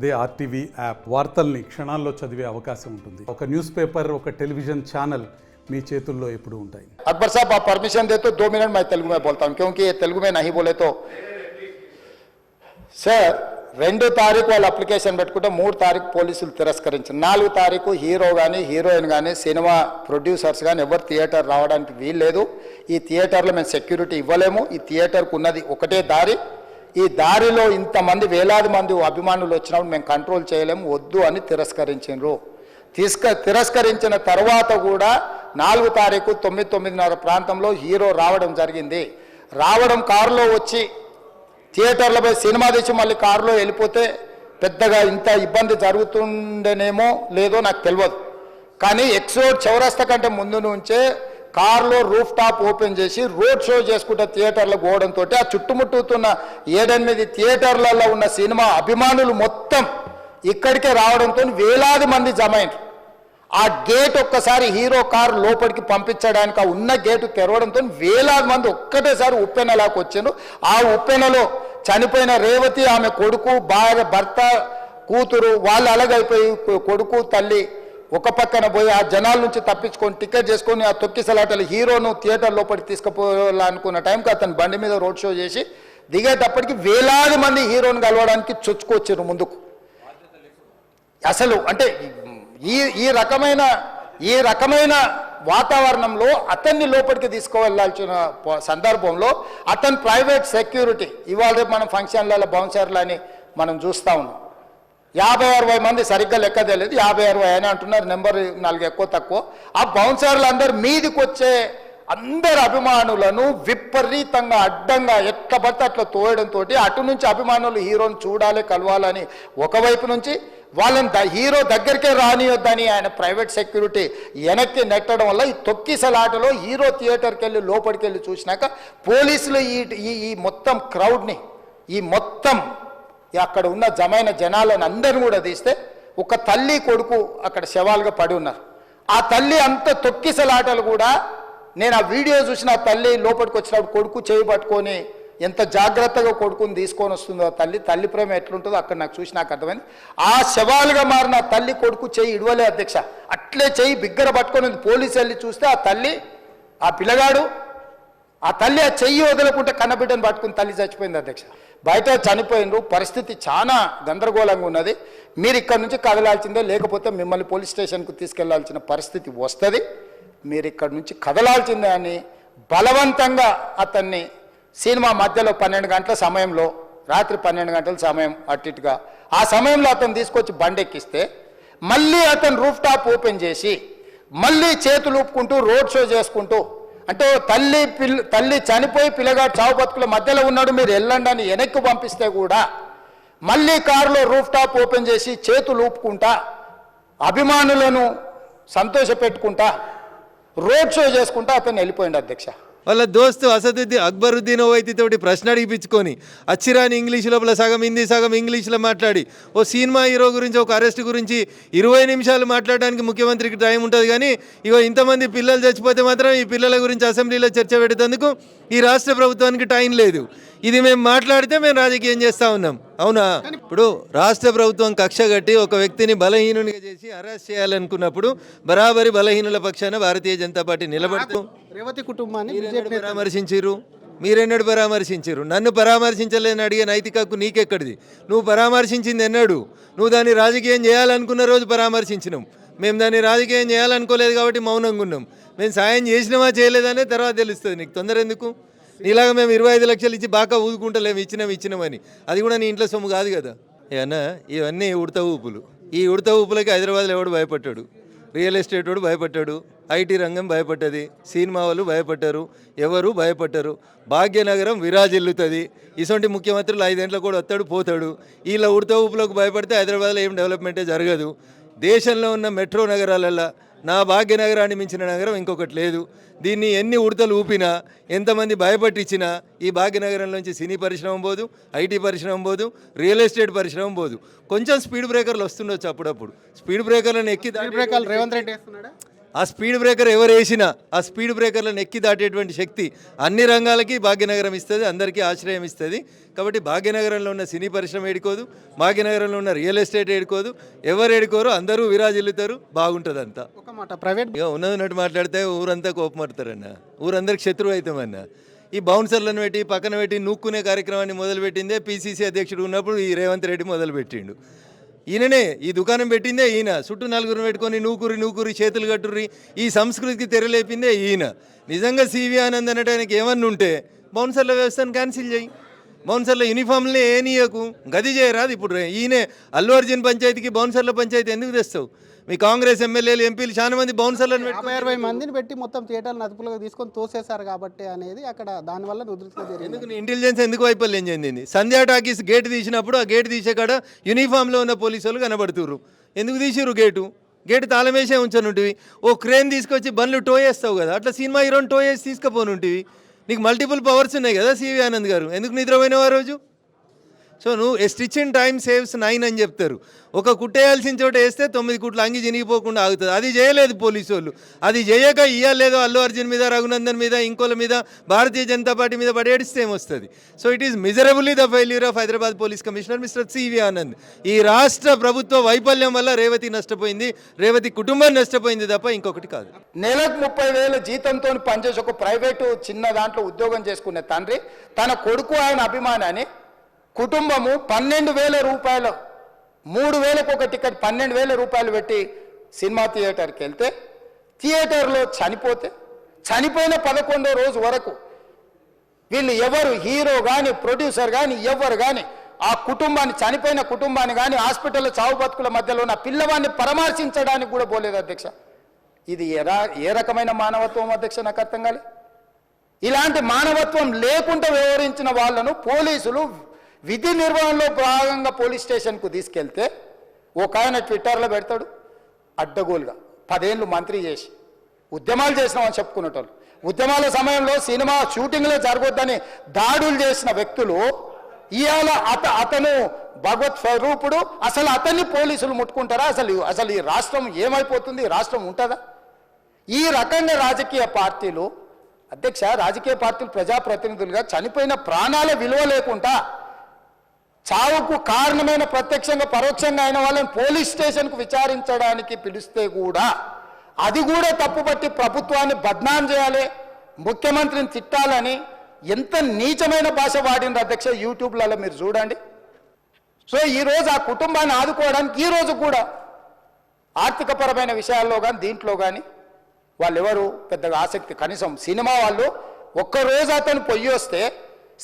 అదే RTV app వార్తల్ని క్షణాల్లో చదివే అవకాశం ఉంటుంది. ఒక న్యూస్ పేపర్, ఒక టెలివిజన్ ఛానల్ మీ చేతుల్లో ఎప్పుడూ ఉంటాయి. अकबर साहब आप परमिशन दे तो 2 मिनट मैं तेलुगु में बोलता हूँ, क्योंकि ये तेलुगु में नहीं बोले तो సార్ 2 తారీఖు వాళ్ళు అప్లికేషన్ పెట్టుకుంటే 3 తారీఖు పోలీసులు తిరస్కరించారు. 4 తారీఖు హీరో కానీ హీరోయిన్ కానీ సినిమా ప్రొడ్యూసర్స్ కానీ ఎవరు థియేటర్ రావడానికి వీల్లేదు. ఈ థియేటర్లో మేము సెక్యూరిటీ ఇవ్వలేము. ఈ థియేటర్కు ఉన్నది ఒకటే దారి. ఈ దారిలో ఇంతమంది వేలాది మంది అభిమానులు వచ్చినప్పుడు మేము కంట్రోల్ చేయలేము, వద్దు అని తిరస్కరించారు. తిరస్కరించిన తర్వాత కూడా 4 తారీఖు 9:30 ప్రాంతంలో హీరో రావడం జరిగింది. రావడం కారులో వచ్చి థియేటర్లో పోయి సినిమా తీసి మళ్ళీ కారులో వెళ్ళిపోతే పెద్దగా ఇంత ఇబ్బంది జరుగుతుండేనేమో లేదో నాకు తెలియదు. కానీ ఎక్స్రోడ్ చౌరస్తా కంటే ముందు నుంచే కారులో రూఫ్ టాప్ ఓపెన్ చేసి రోడ్ షో చేసుకుంటే థియేటర్లో పోవడంతో ఆ చుట్టుముట్టుతున్న 7-8 థియేటర్లలో ఉన్న సినిమా అభిమానులు మొత్తం ఇక్కడికే రావడంతో వేలాది మంది జమ అయినారు. ఆ గేట్ ఒక్కసారి హీరో కారు లోపలికి పంపించడానికి ఆ ఉన్న గేటు తెరవడంతో వేలాది మంది ఒక్కటేసారి ఉప్పెనలాకి వచ్చారు. ఆ ఉప్పెనలో చనిపోయిన రేవతి, ఆమె కొడుకు, భార్య, భర్త, కూతురు వాళ్ళు అలాగైపోయి కొడుకు తల్లి ఒక పక్కన పోయి ఆ జనాల నుంచి తప్పించుకొని టికెట్ చేసుకొని ఆ తొక్కిసలాటలు హీరోను థియేటర్ లోపలికి తీసుకుపోవాలనుకున్న టైంకి అతను బండి మీద రోడ్ షో చేసి దిగేటప్పటికి వేలాది మంది హీరోని కలవడానికి చొచ్చుకొచ్చారు ముందుకు. అసలు అంటే ఈ రకమైన వాతావరణంలో అతన్ని లోపలికి తీసుకువెళ్ళాల్సిన సందర్భంలో అతను ప్రైవేట్ సెక్యూరిటీ ఇవాళ రేపు మనం ఫంక్షన్లలో బౌన్సర్లు అని మనం చూస్తూ ఉన్నాం. 50-60 మంది సరిగ్గా లెక్క తెలియదు, 50-60 అని అంటున్నారు, నెంబర్ 4 ఎక్కువ తక్కువ. ఆ బౌన్సర్లు అందరు మీదికి వచ్చే అందరు అభిమానులను విపరీతంగా అడ్డంగా ఎట్లా పడితే అట్లా తోయడంతో అటు నుంచి అభిమానులు హీరోని చూడాలి, కలవాలని ఒకవైపు నుంచి వాళ్ళని హీరో దగ్గరికే రానియొద్దని ఆయన ప్రైవేట్ సెక్యూరిటీ వెనక్కి నెట్టడం వల్ల ఈ తొక్కిసలాటలో హీరో థియేటర్కి వెళ్ళి లోపలికి వెళ్ళి చూసినాక పోలీసులు ఈ మొత్తం క్రౌడ్ని ఈ మొత్తం అక్కడ ఉన్న జమైన జనాలను అందరిని కూడా తీస్తే ఒక తల్లి కొడుకు అక్కడ శవాలుగా పడి ఉన్నారు. ఆ తల్లి అంత తొక్కిసలాటలు కూడా నేను ఆ వీడియో చూసిన ఆ తల్లి లోపలికి వచ్చినప్పుడు కొడుకు చేయి పట్టుకొని ఎంత జాగ్రత్తగా కొడుకుని తీసుకొని వస్తుందో తల్లి ప్రేమ ఎట్లుంటుందో అక్కడ నాకు చూసి నాకు అర్థమైంది. ఆ శవాలుగా మారిన తల్లి కొడుకు చెయ్యి ఇడవలే అధ్యక్ష, అట్లే చెయ్యి బిగ్గర పట్టుకొని పోలీసు వెళ్ళి చూస్తే ఆ తల్లి ఆ పిల్లగాడు ఆ తల్లి ఆ చెయ్యి వదలకుంటే కన్నబిడ్డను పట్టుకుని తల్లి చచ్చిపోయింది అధ్యక్ష. బయట చనిపోయినరు, పరిస్థితి చాలా గందరగోళంగా ఉన్నది. మీరు ఇక్కడ నుంచి కదలాల్సిందే, లేకపోతే మిమ్మల్ని పోలీస్ స్టేషన్కు తీసుకెళ్లాల్సిన పరిస్థితి వస్తుంది. మీరు ఇక్కడ నుంచి కదలాల్సిందే అని బలవంతంగా అతన్ని సినిమా మధ్యలో 12 గంటల సమయంలో, రాత్రి 12 గంటల సమయం అట్టిట్టుగా ఆ సమయంలో అతను తీసుకొచ్చి బండి ఎక్కిస్తే మళ్ళీ అతను రూఫ్ టాప్ ఓపెన్ చేసి మళ్ళీ చేతులు ఊపుకుంటూ రోడ్ షో చేసుకుంటూ, అంటే తల్లి చనిపోయి పిల్లగాడు చావు బతుకుల మధ్యలో ఉన్నాడు, మీరు వెళ్ళండి అని వెనక్కి పంపిస్తే కూడా మళ్ళీ కారులో రూఫ్ టాప్ ఓపెన్ చేసి చేతులు ఊపుకుంటా అభిమానులను సంతోషపెట్టుకుంటా రోడ్ షో చేసుకుంటా అతను వెళ్ళిపోయింది అధ్యక్ష. వాళ్ళ దోస్తు అక్బరుద్దీన్ ఓవైతీ తోటి ప్రశ్న అడిగిపించుకొని అచ్చిరాని ఇంగ్లీష్ లోపల సగం హిందీ సగం ఇంగ్లీష్లో మాట్లాడి ఓ సినిమా హీరో గురించి ఒక అరెస్ట్ గురించి 20 నిమిషాలు మాట్లాడడానికి ముఖ్యమంత్రికి టైం ఉంటుంది. కానీ ఇగో ఇంతమంది పిల్లలు చచ్చిపోతే మాత్రం ఈ పిల్లల గురించి అసెంబ్లీలో చర్చ పెట్టేందుకు ఈ రాష్ట్ర ప్రభుత్వానికి టైం లేదు. ఇది మేము మాట్లాడితే మేము రాజకీయం చేస్తూ ఉన్నాం, అవునా? ఇప్పుడు రాష్ట్ర ప్రభుత్వం కక్ష కట్టి ఒక వ్యక్తిని బలహీనునిగా చేసి అరెస్ట్ చేయాలనుకున్నప్పుడు బరాబరి బలహీనుల పక్షాన భారతీయ జనతా పార్టీ నిలబడుతూ రేవతి కుటుంబాన్ని మీరెన్నడు పరామర్శించారు? నన్ను పరామర్శించలేని అడిగే నైతిక హక్కు నీకెక్కడిది? నువ్వు పరామర్శించింది ఎన్నడు? నువ్వు దాన్ని రాజకీయం చేయాలనుకున్న రోజు పరామర్శించినాం. మేము దాన్ని రాజకీయం చేయాలనుకోలేదు కాబట్టి మౌనంగా ఉన్నాం. మేము సాయం చేసినామా చేయలేదనే తర్వాత తెలుస్తుంది. నీకు తొందర ఎందుకు? నీలాగా మేము 25 లక్షలు ఇచ్చి బాగా ఊదుకుంటలేము ఇచ్చినామని. అది కూడా నీ ఇంట్లో సొమ్ము కాదు కదా. ఏమన్నా ఇవన్నీ ఉడత ఊపులు. ఈ ఉడత ఊపులకి హైదరాబాద్లో ఎవడు భయపడ్డాడు? రియల్ ఎస్టేట్ వాడు భయపడ్డాడు, ఐటీ రంగం భయపడ్డది, సినిమా వాళ్ళు భయపడ్డారు, ఎవరు భయపడ్డారు. భాగ్యనగరం విరాజిల్లుతుంది. ఇటువంటి ముఖ్యమంత్రులు 5 ఏళ్ళకు కూడా వస్తాడు పోతాడు. వీళ్ళ ఉడత ఊపులకు భయపడితే హైదరాబాద్లో ఏం డెవలప్మెంటే జరగదు. దేశంలో ఉన్న మెట్రో నగరాలల్లో నా భాగ్యనగరాన్ని మించిన నగరం ఇంకొకటి లేదు. దీన్ని ఎన్ని ఉడతలు ఊపినా, ఎంతమంది భయపట్టించినా ఈ భాగ్యనగరంలోంచి సినీ పరిశ్రమ పోదు, ఐటీ పరిశ్రమ పోదు, రియల్ ఎస్టేట్ పరిశ్రమ పోదు. కొంచెం స్పీడ్ బ్రేకర్లు వస్తుండొచ్చు అప్పుడప్పుడు. స్పీడ్ బ్రేకర్లను ఎక్కి రేవంత్ రెడ్డి వేస్తున్నాడా? ఆ స్పీడ్ బ్రేకర్ ఎవరు వేసినా ఆ స్పీడ్ బ్రేకర్లను ఎక్కి దాటేటువంటి శక్తి అన్ని రంగాలకి భాగ్యనగరం ఇస్తుంది, అందరికీ ఆశ్రయం ఇస్తుంది. కాబట్టి భాగ్యనగరంలో ఉన్న సినీ పరిశ్రమ ఏడుకోదు, భాగ్యనగరంలో ఉన్న రియల్ ఎస్టేట్ ఏడుకోదు, ఎవరు ఏడుకోరు, అందరూ విరాజిల్లుతారు, బాగుంటుంది అంతా. ఒక మాట ప్రైవేట్ ఇక ఉన్నట్టు మాట్లాడితే ఊరంతా కోపమడతారన్న, ఊరందరికి శత్రువు అవుతామన్న. ఈ బౌన్సర్లను పెట్టి పక్కన పెట్టి నూక్కునే కార్యక్రమాన్ని మొదలుపెట్టిందే పిసిసి అధ్యక్షుడు ఉన్నప్పుడు ఈ రేవంత్ రెడ్డి మొదలుపెట్టిండు. ఈయననే ఈ దుకాణం పెట్టిందే ఈయన, చుట్టూ నలుగురు పెట్టుకొని నూకూరి చేతులు కట్టుర్రి ఈ సంస్కృతికి తెరలేపిందే ఈయన. నిజంగా సివి ఆనంద్ అనేటానికి ఏమన్నా ఉంటే బౌన్సర్ల వ్యవస్థను క్యాన్సిల్ చేయి, బౌన్సర్ల యూనిఫామ్లే ఏనీయకు, గది చేయరాదు. ఇప్పుడు ఈయనే అల్లు అర్జున్ పంచాయతీకి బౌన్సర్ల పంచాయతీ ఎందుకు తెస్తావు? మీ కాంగ్రెస్ ఎమ్మెల్యేలు ఎంపీలు చాలా మంది బౌన్సర్లను 50-60 మందిని పెట్టి మొత్తం థియేటర్లను అదుపులోకి తీసుకొని తోసేశారు కాబట్టి అనేది అక్కడ దానివల్ల ఉధృతిగా జరిగింది. ఎందుకు ఇంటెలిజెన్స్ ఎందుకు వైఫల్యం చెందింది? సంధ్యా టాకీస్ గేట్ తీసినప్పుడు ఆ గేట్ తీసే కాడ యూనిఫామ్లో ఉన్న పోలీసు వాళ్ళు కనబడుతుర్రు. ఎందుకు తీసిర్రు గేటు తాళం వేసే ఉంచనుంటివి. ఓ క్రేన్ తీసుకొచ్చి బండ్లు టో చేస్తావు కదా, అట్లా సినిమా హీరోని టో చేసి తీసుకుపోనుంటివి. నీకు మల్టిపుల్ పవర్స్ ఉన్నాయి కదా సివి ఆనంద్ గారు, ఎందుకు నిద్రపోయినావు ఆ రోజు? సో నువ్వు ఏ స్టిచ్ ఇన్ టైమ్ సేవ్స్ 9 అని చెప్తారు. ఒక కుట్టేయాల్సిన చోట వేస్తే 9 కుట్లు అంగి చినిగిపోకుండా ఆగుతుంది. అది చేయలేదు పోలీసు వాళ్ళు. అది చేయక ఇయ్యలేదో అల్లు అర్జున్ మీద, రఘునందన్ మీద, ఇంకోల మీద, భారతీయ జనతా పార్టీ మీద పడేడిస్తే ఏమొస్తుంది? So it is miserably the failure of Hyderabad police commissioner mister CV Anand. ఈ రాష్ట్ర ప్రభుత్వ వైఫల్యం వల్ల రేవతి నష్టపోయింది, రేవతి కుటుంబం నష్టపోయింది తప్ప ఇంకొకటి కాదు. నెలకు 30,000 జీతంతో పనిచేసి ఒక ప్రైవేటు చిన్న దాంట్లో ఉద్యోగం చేసుకునే తండ్రి తన కొడుకు ఆయన అభిమానాన్ని కుటుంబము 12,000 రూపాయలు, 3,000కు ఒక టికెట్ 12,000 రూపాయలు పెట్టి సినిమా థియేటర్కి వెళ్తే థియేటర్లో చనిపోయిన 11వ రోజు వరకు వీళ్ళు ఎవరు హీరో కానీ ప్రొడ్యూసర్ కానీ ఎవరు కానీ ఆ కుటుంబాన్ని, చనిపోయిన కుటుంబాన్ని కానీ హాస్పిటల్లో చావు బతుకుల మధ్యలో ఉన్న పిల్లవాడిని పరామర్శించడానికి కూడా పోలేదు అధ్యక్ష. ఇది ఏ రకమైన మానవత్వం అధ్యక్ష? నాకు అర్థం కాలే. ఇలాంటి మానవత్వం లేకుండా వ్యవహరించిన వాళ్ళను పోలీసులు విధి నిర్వహణలో భాగంగా పోలీస్ స్టేషన్కు తీసుకెళ్తే ఒక ఆయన ట్విట్టర్లో పెడతాడు అడ్డగోలుగా 10 ఏళ్ళు మంత్రి చేసి ఉద్యమాలు చేసినామని చెప్పుకునేటోళ్ళు, ఉద్యమాల సమయంలో సినిమా షూటింగ్లో జరగొద్దని దాడులు చేసిన వ్యక్తులు ఇవాళ అతను భగవత్ స్వరూపుడు. అసలు అతన్ని పోలీసులు ముట్టుకుంటారా? అసలు ఈ రాష్ట్రం ఏమైపోతుంది? ఈ రాష్ట్రం ఉంటుందా? ఈ రకంగా రాజకీయ పార్టీలు అధ్యక్ష, రాజకీయ పార్టీలు ప్రజాప్రతినిధులుగా చనిపోయిన ప్రాణాల విలువ లేకుండా చావుకు కారణమైన ప్రత్యక్షంగా పరోక్షంగా అయిన వాళ్ళని పోలీస్ స్టేషన్కు విచారించడానికి పిలిస్తే కూడా అది కూడా తప్పుపట్టి ప్రభుత్వాన్ని బద్నాం చేయాలి, ముఖ్యమంత్రిని తిట్టాలని ఎంత నీచమైన భాష వాడిన అధ్యక్ష యూట్యూబ్లలో మీరు చూడండి. సో ఈరోజు ఆ కుటుంబాన్ని ఆదుకోవడానికి ఈరోజు కూడా ఆర్థికపరమైన విషయాల్లో కానీ దీంట్లో కానీ వాళ్ళు ఎవరు పెద్దగా ఆసక్తి, కనీసం సినిమా వాళ్ళు ఒక్కరోజు అతను పొయ్యి వస్తే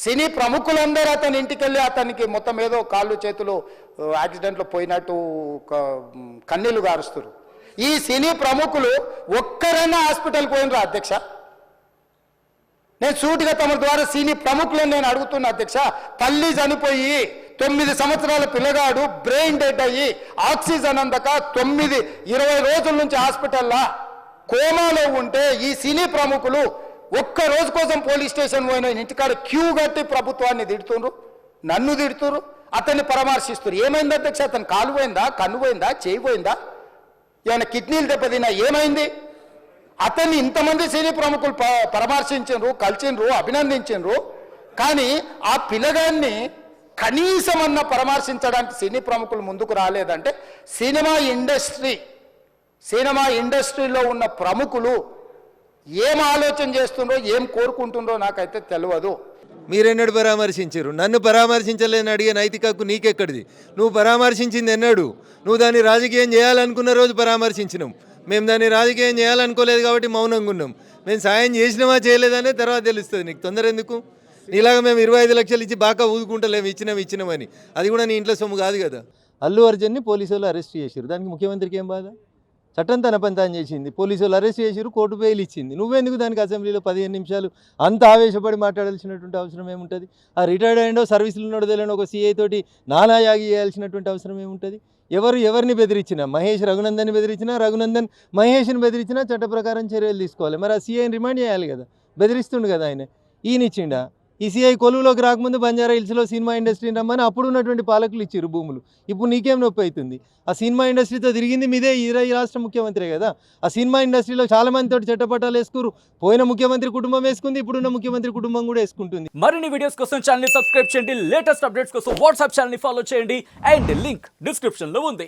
సినీ ప్రముఖులందరూ అతని ఇంటికి వెళ్ళి అతనికి మొత్తం ఏదో కాళ్ళు చేతులు యాక్సిడెంట్లో పోయినట్టు కన్నీళ్లు గారుస్తారు. ఈ సినీ ప్రముఖులు ఒక్కరైనా హాస్పిటల్కి పోయినరా అధ్యక్ష? నేను సూటిగా తమ ద్వారా సినీ ప్రముఖులను నేను అడుగుతున్నా అధ్యక్ష. తల్లి చనిపోయి 9 సంవత్సరాల పిల్లగాడు బ్రెయిన్ డెడ్ అయ్యి ఆక్సిజన్ అందక 20 రోజుల నుంచి హాస్పిటల్లో కోమాలో ఉంటే ఈ సినీ ప్రముఖులు ఒక్క రోజు కోసం పోలీస్ స్టేషన్ పోయిన ఇంటికాడ క్యూ కట్టి ప్రభుత్వాన్ని తిడుతున్నారు, నన్ను తిడుతున్నారు, అతన్ని పరామర్శిస్తున్నారు. ఏమైంది అధ్యక్ష? అతను కాలు పోయిందా, కన్ను పోయిందా, చేయి పోయిందా, ఏమైనా కిడ్నీలు దెబ్బతిన్నా, ఏమైంది? అతన్ని ఇంతమంది సినీ ప్రముఖులు పరామర్శించారు, కలిసిండ్రు, అభినందించారు. కానీ ఆ పిల్లగాన్ని కనీసమన్న పరామర్శించడానికి సినీ ప్రముఖులు ముందుకు రాలేదంటే సినిమా ఇండస్ట్రీలో ఉన్న ప్రముఖులు ఏం ఆలోచన చేస్తుండ్రో, ఏం కోరుకుంటుండ్రో నాకైతే తెలియదు. మీరెన్నడు పరామర్శించారు? నన్ను పరామర్శించలేని అడిగే నైతిక హక్కు నీకెక్కడిది? నువ్వు పరామర్శించింది ఎన్నడు? నువ్వు దాన్ని రాజకీయం చేయాలనుకున్న రోజు పరామర్శించినాం. మేము దాన్ని రాజకీయం చేయాలనుకోలేదు కాబట్టి మౌనంగా ఉన్నాం. మేము సాయం చేసినామా చేయలేదనే తర్వాత తెలుస్తుంది. నీకు తొందర ఎందుకు? నీలాగా మేము 25 లక్షలు ఇచ్చి బాగా ఊదుకుంటలేము ఇచ్చినామని. అది కూడా నీ ఇంట్లో సొమ్ము కాదు కదా. అల్లు అర్జున్ని పోలీసు వాళ్ళు అరెస్ట్ చేశారు, దానికి ముఖ్యమంత్రికి ఏం బాధ? చట్టం తన పని తాను చేసింది, పోలీసు వాళ్ళు అరెస్ట్ చేసారు, కోర్టు బెయిల్ ఇచ్చింది. నువ్వెందుకు దానికి అసెంబ్లీలో 15 నిమిషాలు అంత ఆవేశపడి మాట్లాడాల్సినటువంటి అవసరం ఏముంటుంది? ఆ రిటైర్డ్ అయ్యిండో సర్వీసులు ఉన్నాడో తెలియని ఒక సీఐ తోటి నానాయాగి చేయాల్సినటువంటి అవసరం ఏముంటుంది? ఎవరిని బెదిరించినా, మహేష్ రఘునందన్ని బెదిరించినా, రఘునందన్ మహేష్ని బెదిరించినా చట్ట ప్రకారం చర్యలు తీసుకోవాలి. మరి ఆ సీఐని రిమాండ్ చేయాలి కదా, బెదిరిస్తుండు కదా ఆయన. ఈయనిచ్చిండా? ఈసీఐ కొలువులోకి రాకముందు బంజారా హిల్స్లో సినిమా ఇండస్ట్రీని రమ్మని అప్పుడు ఉన్నటువంటి పాలకులు ఇచ్చారు భూములు. ఇప్పుడు నీకేం నొప్పి అవుతుంది? ఆ సినిమా ఇండస్ట్రీతో తిరిగింది మీదే ఈ రాష్ట్ర ముఖ్యమంత్రే కదా. ఆ సినిమా ఇండస్ట్రీలో చాలా మందితో చట్టపట్టాలు వేసుకురు. పోయిన ముఖ్యమంత్రి కుటుంబం వేసుకుంది, ఇప్పుడున్న ముఖ్యమంత్రి కుటుంబం కూడా వేసుకుంటుంది. మరిన్ని వీడియోస్ కోసం ఛానల్ ని సబ్స్క్రైబ్ చేయండి, లేటెస్ట్ అప్డేట్స్ కోసం వాట్సాప్ ఛానల్ ని ఫాలో చేయండి అండ్ లింక్ డిస్క్రిప్షన్ లో ఉంది.